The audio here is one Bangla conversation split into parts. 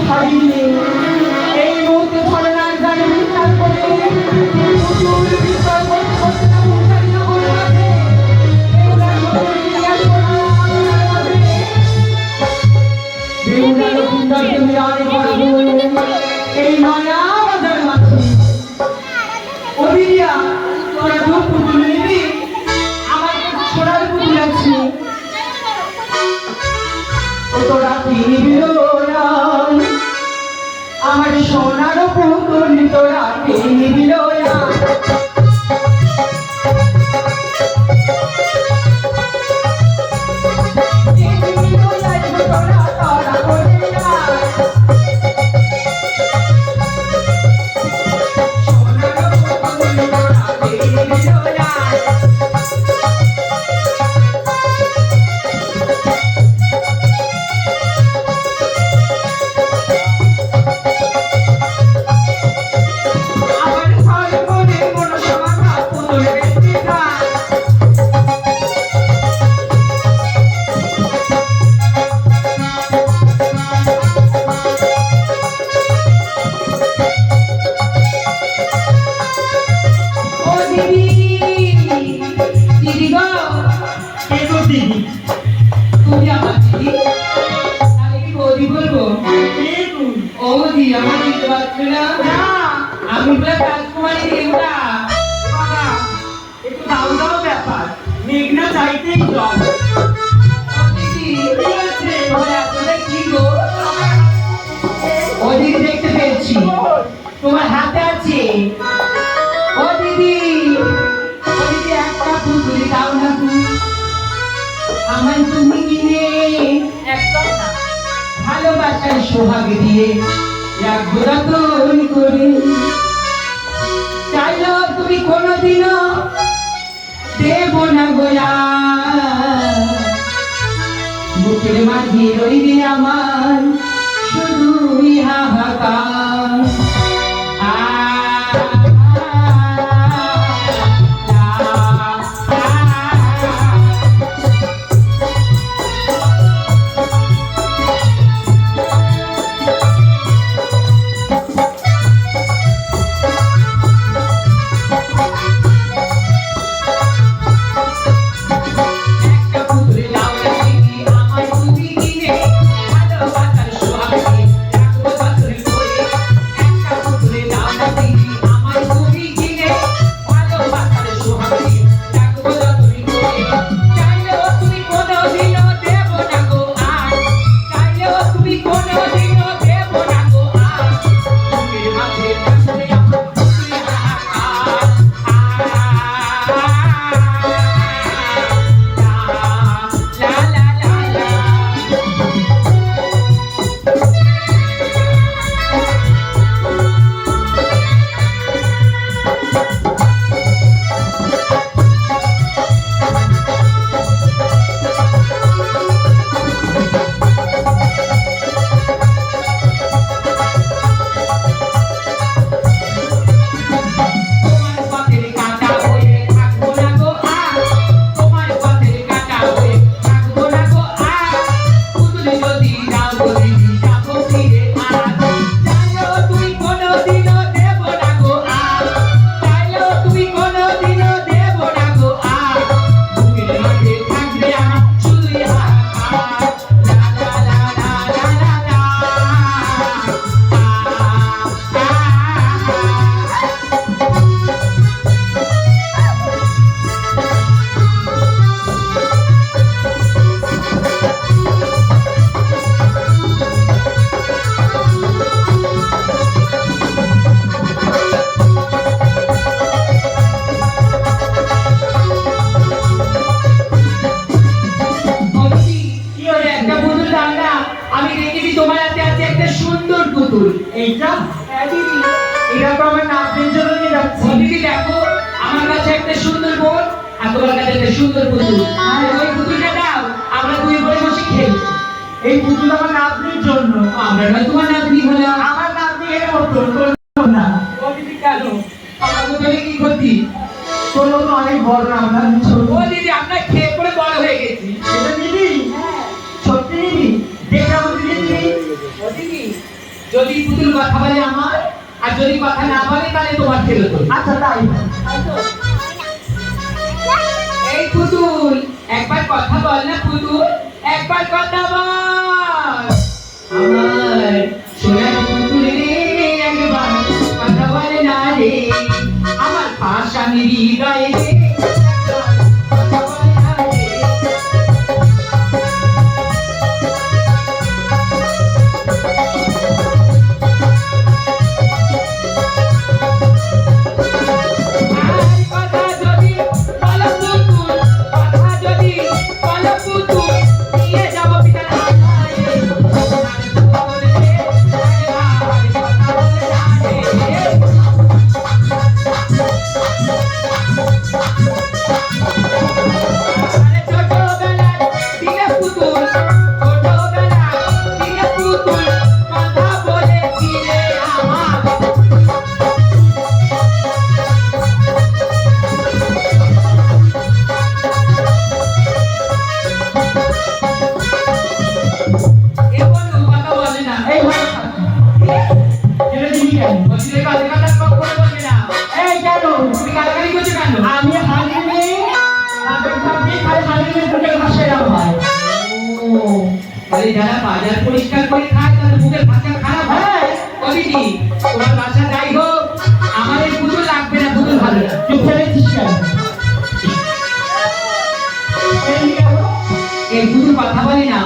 ছাড়িনি এই মুহূর্তে ছলনার গানে বিচার করে পুতুল বিচার করতে করতে না মুখারিত করে আছে এই নয়া বাজার মাঝে ওদিয়া তোরা তো পুতুল নিবি আমার সোনার পুতুল আছে ও তোরা কিনবি না আমার সোনার পুতুল তোরা কিনবি না আমি রাজকুমারী দেবতা বাবা একটু দাও দাও ব্যাপার মেঘনা চাইতেই জল ওদিকে দেখতে পেয়েছি তোমার হাতে আছে ও দিদি ওদিকে একটা পুতুল দাও না তুমি আমার তুমি কিনে একদম না ভালোবাসার সোহাগ দিয়ে রাখবো যতন করে চাইলো তুমি কোনোদিনও দেব না গোয়া বুকের মাঝে রইবে আমার শুধুই হাহাকার এইটা দিদি এটা তো আমার নাচের জন্য নিয়ে যাচ্ছি দিদি দেখো আমার কাছে একটা সুন্দর বোন আর তোমার কাছে একটা সুন্দর পুতুল ওই পুতুলটা দাও আমরা দুই বোনে বসে খেলি এই পুতুল আমার নাতনির জন্য আমরা না তোমার নাতনি হলে আমার নাতনি এর মতো তোর না ও দিদি কেন আমার পুতুলে কি করতি তোর তো অনেক বড় না আমরা ছোট ও দিদি আমরা খেয়ে পড়ে বড় হয়ে গেছি এটা দিদি সত্যি দিদি দেখা বলতে দিদি ও দিদি যদি পুতুল কথা বলে আমার, আর যদি কথা না বলে তাহলে তোমার ফেরত। আচ্ছা তাই। এই পুতুল একবার কথা বল না পুতুল, একবার কথা বল। আমার সোনার পুতুল রে একবার কথা বলে না রে, আমার পাশানি হৃদয়ে রে কথা বলে না রে। যারা বাজার পরিষ্কার করে খায় তাদের মুখের ভাষা খারাপ হয়। দিদি তোমার ভাষা যাই হোক, আমার এই পুতুল লাগবে না, পুতুল ভালো না। তুই ফেলেছিস কেন? এই পুতুল কথা বলে না।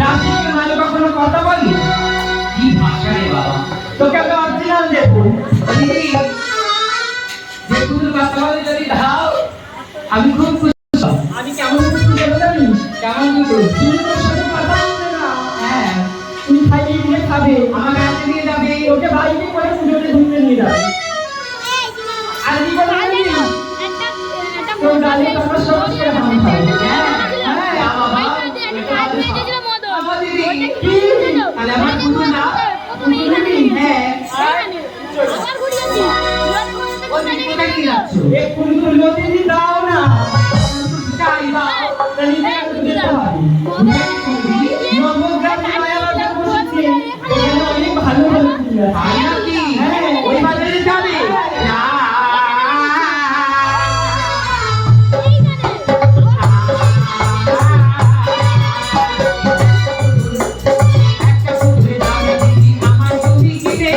রাশিকে মানে কখনো কথা বলি? কি ভাষা রে বাবা, তোকে আমি অরিজিনাল দেবো। দিদি যে পুতুল কথা বলে যদি দাও আমি খুব খুশি। আমি কেমন পুতুল দেবো জানিস? কেমন পুতুল? তুমি তোর সাথে কথা বলবে না। হ্যাঁ, তুমি খাইয়ে দিয়ে খাবে, আমার কাছে নিয়ে যাবে, ওকে বাইরে করে পুজোতে ঘুরতে নিয়ে যাবে। আর কি বলে জানিস? তোর গালে তোমার সব ছেড়ে ভাঙ খাবে। তাহলে আমার পুতুল না হ্যাঁ কোথায় কি যাচ্ছ? এই পুতুল যদি দাও না যাই দাও। তাহলে দিতে হবে। নবগ্রামে মায়াবাজার বসেছে, এখানে অনেক ভালো ভালো পুতুল আছে। তাই নাকি? ওই বাজারে যাবে না। একটা পুতুলে যাবে দিদি আমার তুমি কিনে,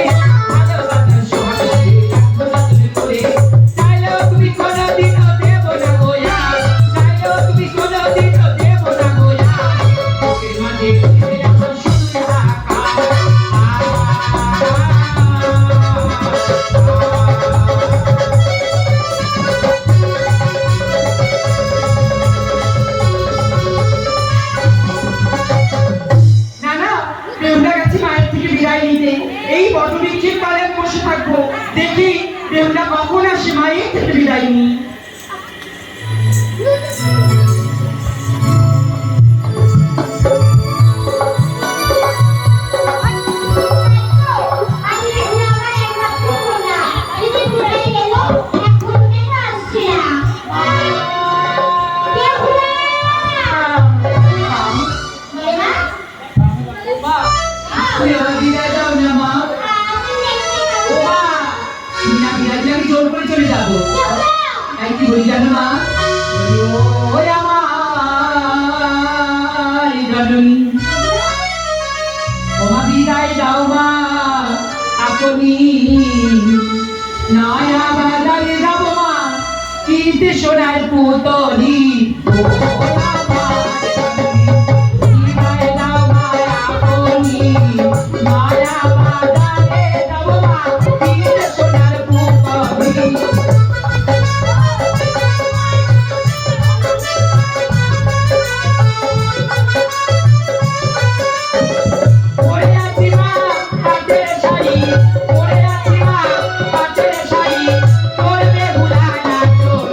ভালোবাসার সোহাগে রাখবো যতনে করে। চাইলেও তুমি কোনোদিনও দেবো না গোয়া, চাইলেও তুমি কোনোদিনও দেবো না গোয়া। বুকের মাঝে রেখে আমার শুধু না না, বেহুলা গেছি মায়ের থেকে বিদায় নিতে। এই বটবৃক্ষের তলায় বসে থাকবো, দেখি বেহুলা কখন আসে মায়ের থেকে বিদায় নিই। তুমি আমার বিদায় দাও না মা। ও মা, তুমি না বিদায় দিলে আমি জোর করে চলে যাবো। তাই কি বলি জানো মা? ও আমার জননী, ও মা বিদায় দাও মা, আপনি নয়া বাজারে যাবো মা, কিনতে সোনার পুতলি। ও আমার জননী, বিদায় দাও মা, আপনি নয়া বাজারে যাবো মা, কিনতে সোনার পুতলি। পরে আছি মা পাটের শাড়ি, পরে আছি মা পাটের শাড়ি, করবে ভুলা না চোর।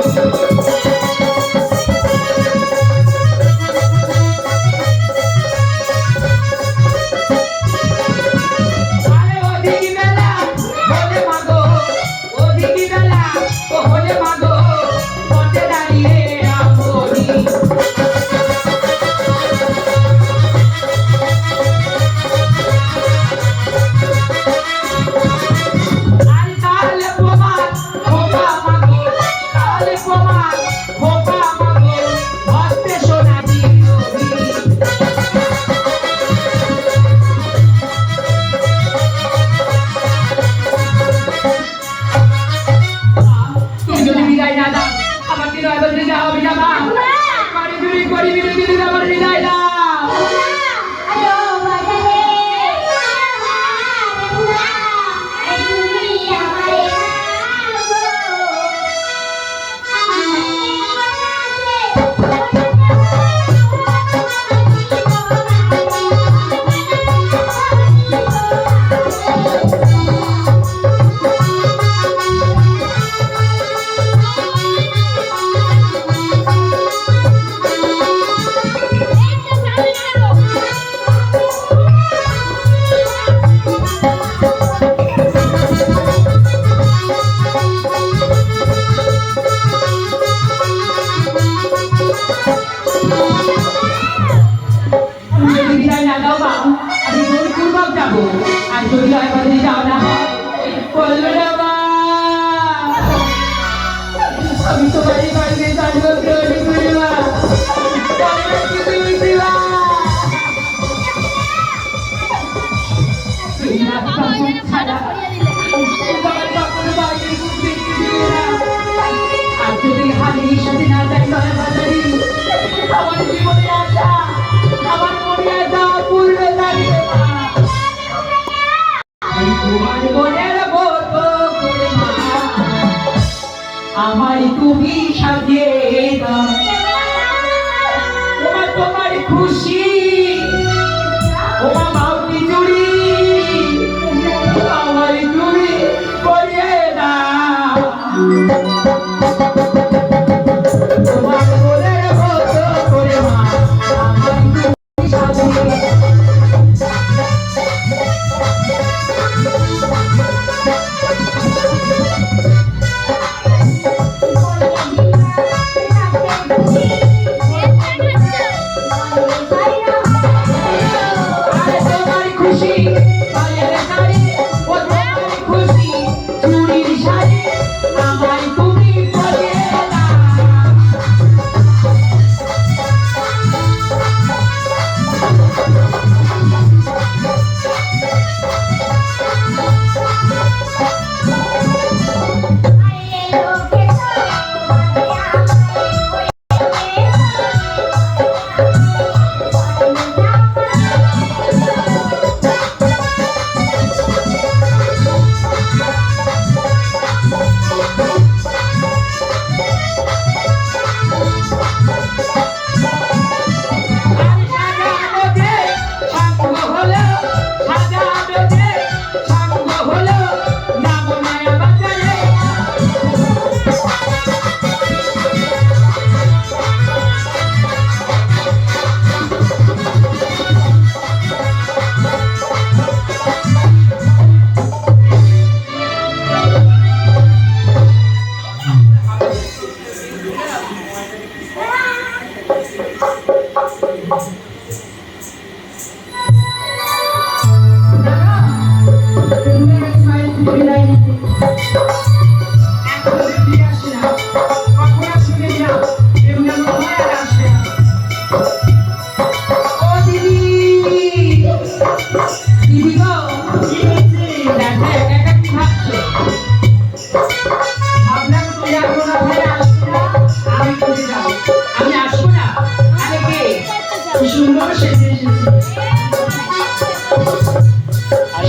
আমি জোরপূর্বক যাবো। আর যদি আমাদের যাওয়া না হয় বললো না মা, আমি তোমারই বাড়িতে যাবো মা, আমার কিছু দিবা। আর যদি হারিয়ে সাথে না যাই তবে বাজারি আমার জীবনে আশা, আমার মনে আশা পূর্ণ দাঁড়িয়ে তোমার মনের মতো করে মা আমায় তুমি সাজিয়ে দাও। তোমার তোমার খুশি তোমার মাউটি চুড়ি আমার তুমি করিয়ে দাও। তোমার মনের মতো করে মা আমায় তুমি সাজিয়ে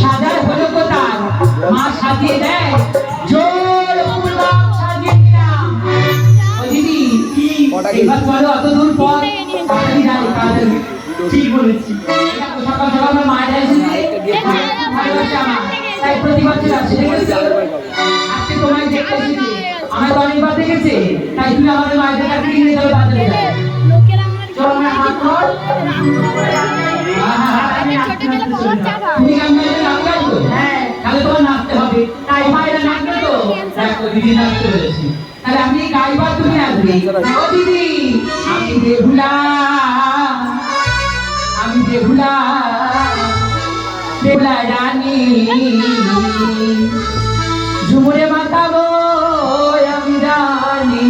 সাজার হলো কোথায় মা সাজিয়ে দেয় জোর পূর্বক সাজিয়ে দিলাম। ও দিদি এবার বলো অত দূর পর তাড়াতাড়ি যাই কাজে। ঠিক বলেছি, সকাল সকাল আমার মায়ের এসেছে ভালোবাসে আমার, তাই প্রতি বছর আসে। আজকে তোমায় দেখতে এসেছে, আমার তো অনেকবার দেখেছে, তাই তুমি আমাদের মায়ের কাছে নিয়ে যাবে বাজারে যাবে। চলো আমরা হাত ধর, তুমি গান গাইতে নাম গাইছো? হ্যাঁ, তাহলে তোমার নাচতে হবে। তাই মায়েরা নাচবে তো? দেখো দিদি নাচতে বলেছি, তাহলে আমি গাইবা তুমি নাচবে। ও দিদি আমি বেহুলা, আমি বেহুলা, বেহুলা রানী ঝুমুরে মাতাবো আমি রানী।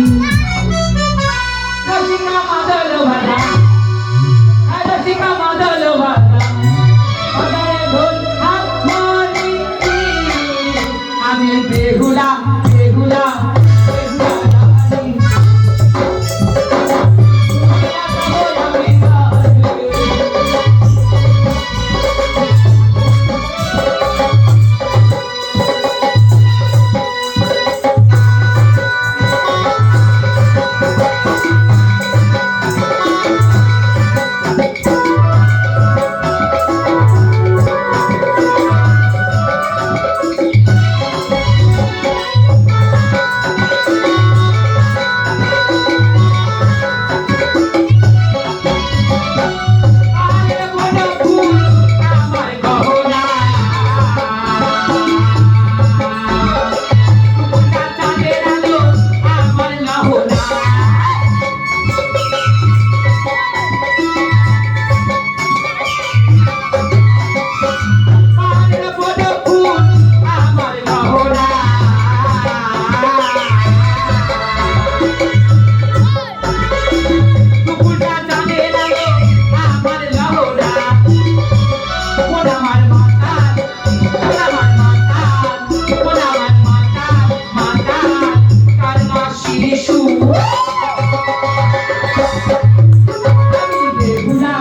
রসিকা মাদল ভালা, রসিকা মাদল ভালা, আমি বেহুলা বেহুলা আমার মাতা আমার মাতা মাতা কার মাসি সুর আমি বেহুলা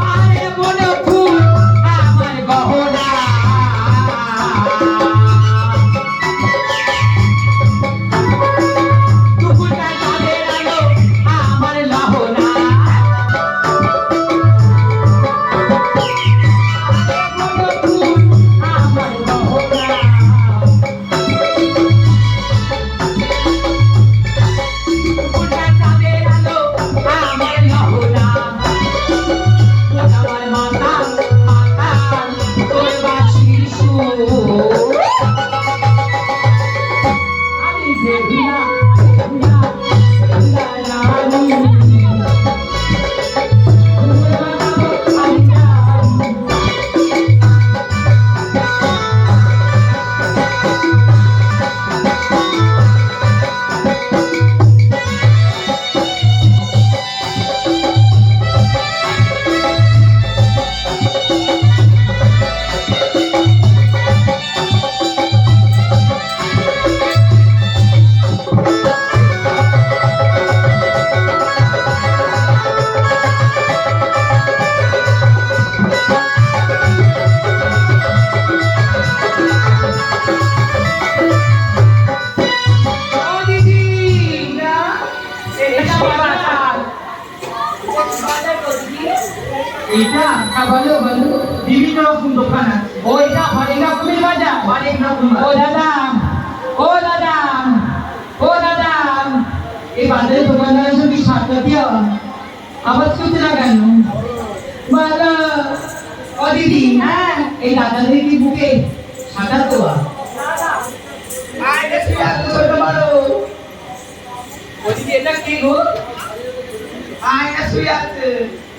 আরে মনে ফুল আমার গহনা দুপুরটা চাঁদের আলো আমার লাহনা মনে ফুল আমার গহনা দুপুরটা চাঁদের আলো আমার লাহনা আমার মাতা মাতা তোর বাঁশির সুর আমি বেহুলা বেহুলা বেহুলা রানী আমি জানি ও দিদি না এটা বাজার এটা বলো বলো বিভিন্ন রকম দোকান আছে ওইটা অনেক রকমের বাজার অনেক রকম ও দাদা ও দাদা ও দাদা এই বাজারে দোকানদারের সঙ্গে সাতটা দিয়া আবার শুনতে না কেন বলো ও দিদি হ্যাঁ এই দাদাদের কি বুকে সাঁতার দেওয়া আয়না শুয়ে আছে ছোট বড় ও দিদি এটা কি গো আয়না শুয়ে আছে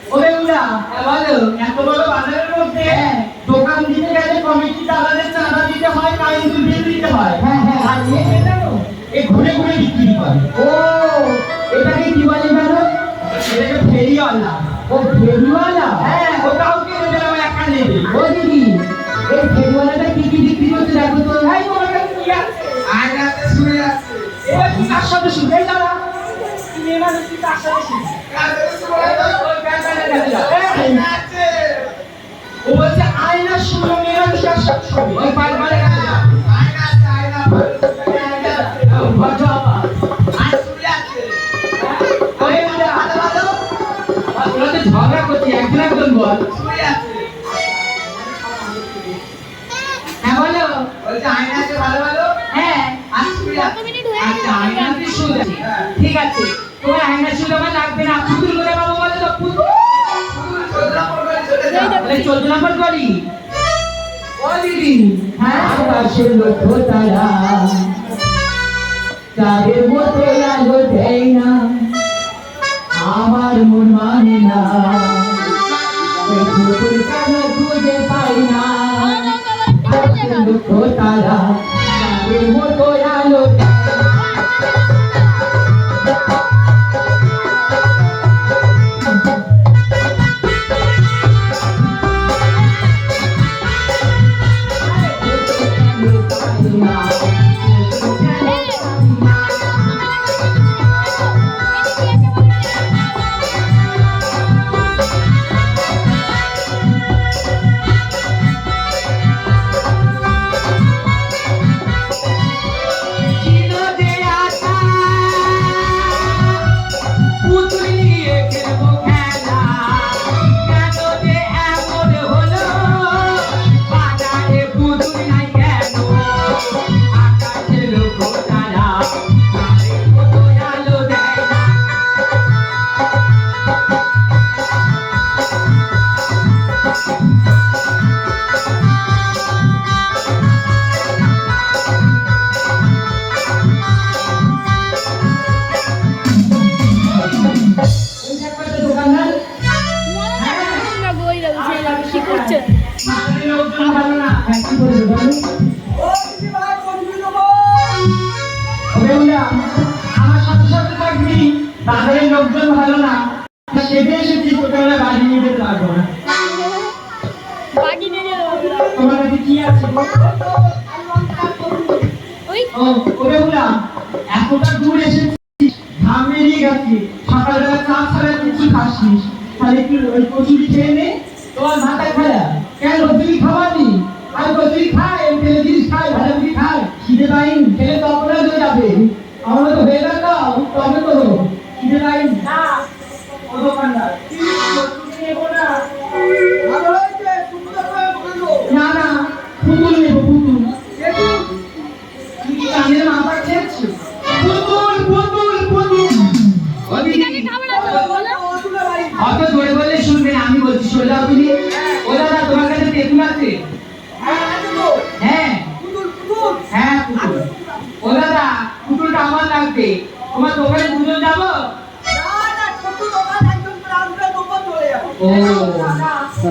ও বেগুলা বলো এত বড় বাজারের মধ্যে হ্যাঁ। দোকান দিতে গেলে কমিটি দাদাদের চাঁদা দিতে হয় কারেন্ট বিল দিতে হয় হ্যাঁ হ্যাঁ আর এ জানো এ ঘুরে ঘুরে বিক্রি করে ও এটাকে কি বলে জানো এটাকে ফেরিওয়ালা ও ফেরিওয়ালা হ্যাঁ ও কাউকে দেবে না ও একা নেবে ও দিদি এই ফেরিওয়ালাটা কি কি বিক্রি করতে দেখো তো এই তোমার কাছে কি আছে আয়নাতে শুয়ে আছে এবার কি কার সাথে শুয়ে দাঁড়া মেয়ে মানুষ কি কার সাথে শুয়ে ও বলছে আয়নার সঙ্গে মেয়ে মানুষ কার সাথে শুয়ে ওই পারবারে কাছে যাও ভদ্র আপা ওই দাদা তোরা তো ঝগড়া করছি একজন একজন বল হ্যাঁ বলো হ্যাঁ আচ্ছা আয়নাতে শুয়ে আছি ঠিক আছে তোমার আয়না শুয়ে আমার লাগবে না পুতুল করে বাবু বলে তো পুতুল তাহলে 14 নম্বর করি ও দিদি হ্যাঁ আকাশের লক্ষ্য তারা তাদের মতো আলো দেয় না আমার মন মানে না ওই পুতুল কেন খুঁজে পাই না আকাশের লক্ষ্য তারা তাদের মতো আলো দেয় না। ছিল যে আশা বাজারের লোকজন ভালো না। হ্যাঁ, কি বলবো বলো? বেহুলা, আমার সাথে সাথে থাকবি। বাজারের লোকজন ভালো না, সেটা এসেছি তোকে বলে বাড়ি নিয়ে যেতে পারবো না। তোমার কাছে কি আছে? ও বেহুলা, এতটা দূর এসেছি, ঘাম বেরিয়ে গেছি, সকালবেলা চা ছাড়া কিছু খাসনি, তাহলে একটু ওই কচুরি খেয়ে নে। তোমার মাথা খারাপ কেন? কচুরি খাওয়ানি? আর কচুরি খায়, তেলে জিনিস খায়, ভালো করে খায়, খিদে পাইনি, খেলে তো অপরাধ হয়ে যাবে। আমরা তো হয়ে গেল, তবে তো খিদে পাইনি না। ও দোকানদার, কচুরি নেবো না। না না, পুতুল নেবো, পুতুল। তুই কি কানের মাথা খেয়েছিস? পুতুল পুতুল পুতুল। অত জোরে বললে শুনবে না, আমি বলছি সোজা তুমি। ও দাদা, তোমার কাছে তেঁতুল আছে? হ্যাঁ হ্যাঁ, পুতুল। ও দাদা, পুতুলটা আমার লাগবে। তোমার দোকানে দুজন যাবো? ও,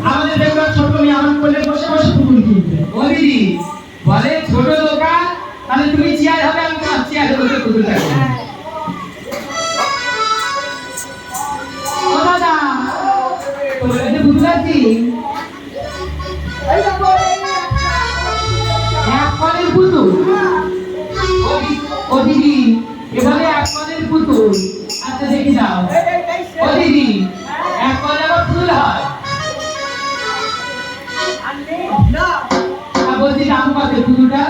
আমাদের দেখবার ছোট মেয়ে আমার কোলে বসে বসে পুতুল কিনবে। ও দিদি বলে ছোট দোকান, তাহলে তুমি চেয়ার হবে, আমি তোমার চেয়ারে বসে পুতুল থাকবো। ও দাদা, তোমার কাছে পুতুল আছে? এক কলের পুতুল? ও দিদি, এবারে এক কলের পুতুল। আচ্ছা দেখি দাও। ও দিদি, এক কলের পুতুল হয়? বলছি দাম কত পুতুলটা?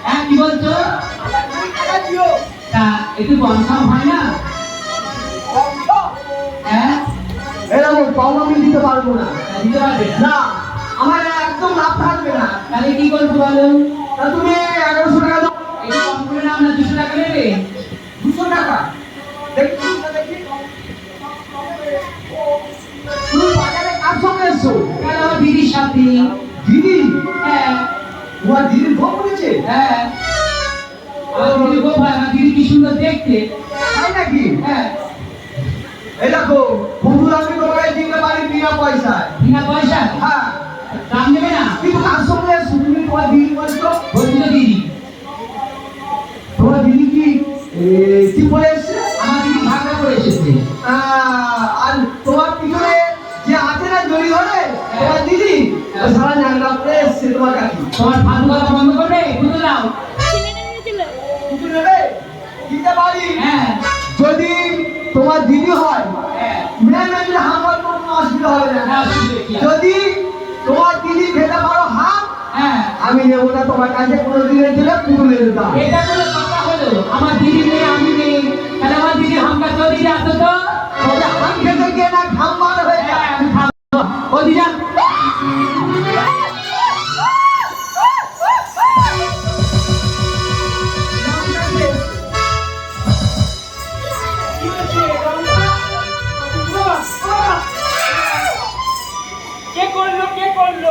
হ্যাঁ, কি বলছো? তা একটু কম সম হয় না? হ্যাঁ, এরকম কম আমি দিতে পারবো না। দিতে পারবে না? না, আমার একদম লাভ থাকবে না। তাহলে কি করবো বলো? তা তুমি 1100 টাকা দাও। একটু কম করে নাও না, 200 টাকা নেবে? 200 টাকা? দেখি তুমি বাজারে কার সঙ্গে এসছো? কেন, আমার দিদির সাথে। দিদি? হ্যাঁ তোমার দিদির বউ বলেছে? হ্যাঁ, আমার দিদির বউ ভাই, আমার দিদি কি সুন্দর দেখতে। তাই নাকি? হ্যাঁ, এই দেখো, পুতুল আমি তোমাকে দিতে পারি বিনা পয়সায়। বিনা পয়সা? হ্যাঁ, দাম দেবে না? কিন্তু কার সঙ্গে এসছো? তুমি তোমার দিদি বলছো? বলছি তো দিদি। তোমার দিদি কি বলে এসছে? আমার দিদি ভাগনা করে এসেছে। আর তোমার পিছনে যে আছে না জড়ি ধরে, তোমার দিদি ও সারা জানলা করে এসছে তোমার কাছে। তোমার ফালতু কথা বন্ধ করবে, পুতুল নাও। কিছু নেবে? দিতে পারি। হ্যাঁ যদি তোমার দিদি হয়, হ্যাঁ, মেয়ে যদি হাম হয় কোনো অসুবিধা হবে না। না, অসুবিধা কি আছে? যদি তোমার দিদি খেতে পারো হাম, হ্যাঁ, আমি নেবো না তোমার কাছে কোনো দিনের দিলে পুতুলের দাম। এটা কোনো কথা হলো? আমার দিদি নেই, আমি নেই, তাহলে আমার দিদি হামকা চৌধুরী আসো তো। তবে হাম খেতে গিয়ে না ঘাম বার হয়ে যায়। হ্যাঁ, আমি খাবো। ও দিদা,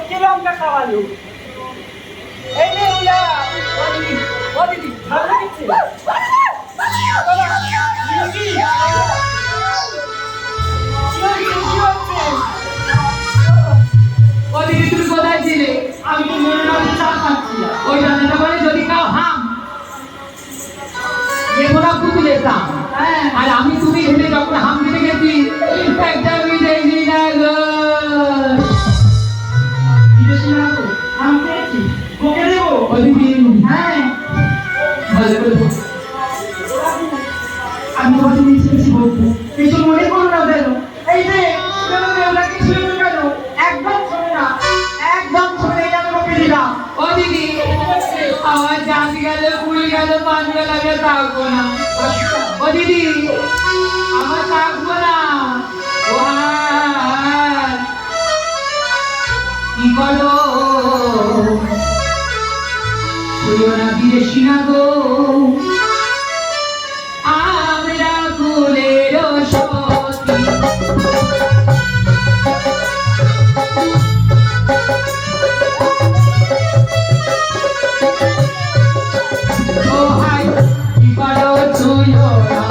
কে লঙ্কা খাওয়ালো? এই নে উলা। ও দিদি, ভালো লাগছে? ও দিদি তুমি কোথায় ছিলে? আমি তো মনে হয় চা খাচ্ছিলাম। ওই রান্নাটা বলে যদি কাও হাম নেবো না, পুতুলের দাম। হ্যাঁ, আর আমি তুমি হেঁটে যখন হাম দিতে গেছি, একটা বিদেশি না গো। বিদেশি না তো, আম খেয়েছি। তোকে দেবো? ও দিদি, হ্যাঁ, ভালো করে বল। আমি তোমাকে নিচে বেশি বলবো। কিছু মনে করো না যেন। এই যে ওনাকে শুনে কেন? একদম শোনে না, একদম শোনে না, তোমাকে দিলাম। ও দিদি, আমার জাতি গেল, কুড়ি গেল, 5 বেলা গেলে থাকবো না। ও দিদি, আমার থাকবো না। ও আর কি করো? শুনো না বিদেশি না গো, আমরা কুলের সতী। ও হাই, কি করো তুই ওরা,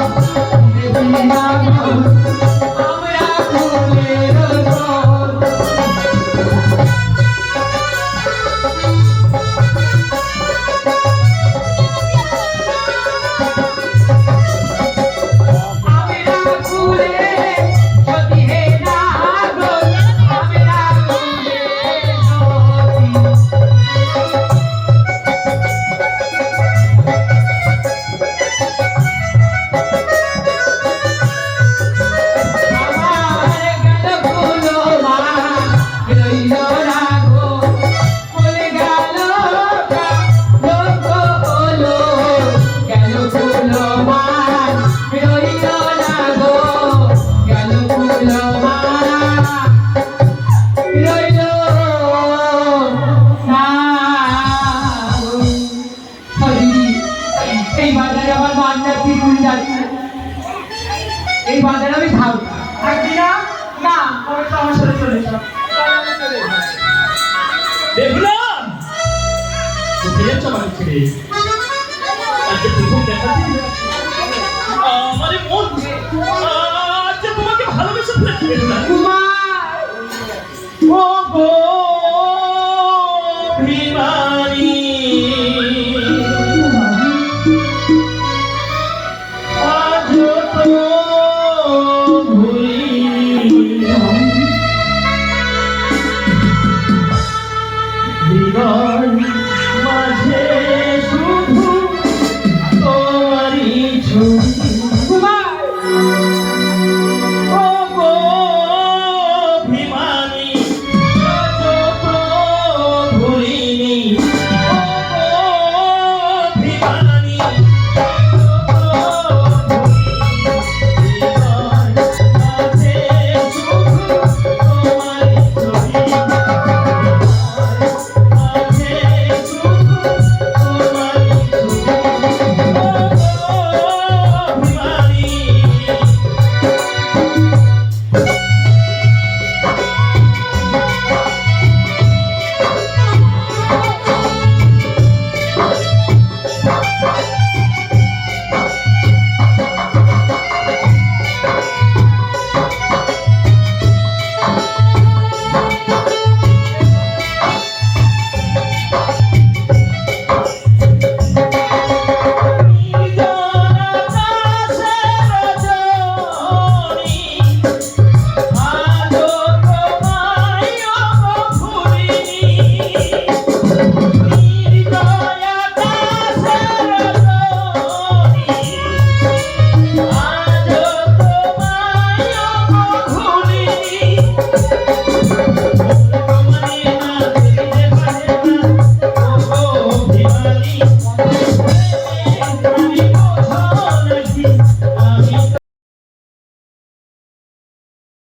বিদেশি না গো, আমরা কুলের তবে তো আমার সাথে চলে যাও। বেহুলা কোথায় যাচ্ছ আমার ছেড়ে? আজকে প্রথম দেখা দিলে আমারে মন আজকে তোমাকে ভালোবেসে ফেলেছি বেহুলা।